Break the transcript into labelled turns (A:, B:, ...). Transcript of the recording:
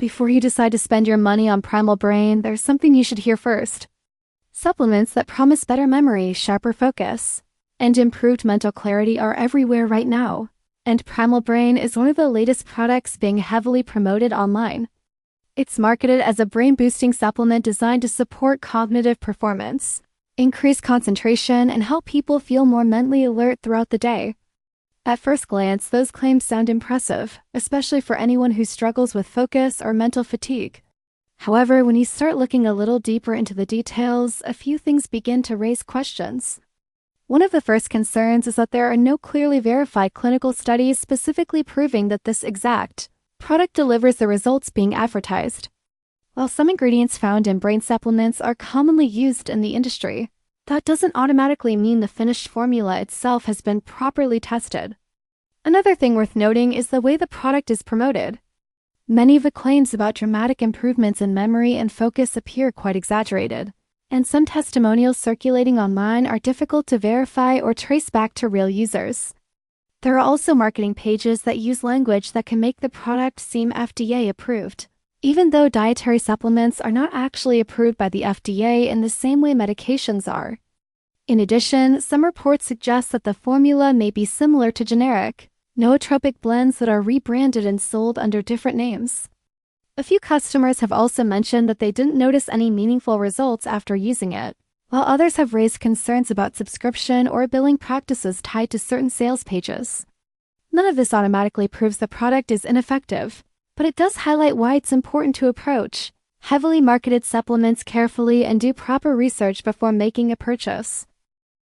A: Before you decide to spend your money on Primal Brain, there's something you should hear first. Supplements that promise better memory, sharper focus, and improved mental clarity are everywhere right now, and Primal Brain is one of the latest products being heavily promoted online. It's marketed as a brain-boosting supplement designed to support cognitive performance, increase concentration, and help people feel more mentally alert throughout the day. At first glance, those claims sound impressive, especially for anyone who struggles with focus or mental fatigue. However, when you start looking a little deeper into the details, a few things begin to raise questions. One of the first concerns is that there are no clearly verified clinical studies specifically proving that this exact product delivers the results being advertised. While some ingredients found in brain supplements are commonly used in the industry, that doesn't automatically mean the finished formula itself has been properly tested. Another thing worth noting is the way the product is promoted. Many of the claims about dramatic improvements in memory and focus appear quite exaggerated, and some testimonials circulating online are difficult to verify or trace back to real users. There are also marketing pages that use language that can make the product seem FDA approved, even though dietary supplements are not actually approved by the FDA in the same way medications are. In addition, some reports suggest that the formula may be similar to generic, nootropic blends that are rebranded and sold under different names. A few customers have also mentioned that they didn't notice any meaningful results after using it, while others have raised concerns about subscription or billing practices tied to certain sales pages. None of this automatically proves the product is ineffective, but it does highlight why it's important to approach heavily marketed supplements carefully and do proper research before making a purchase.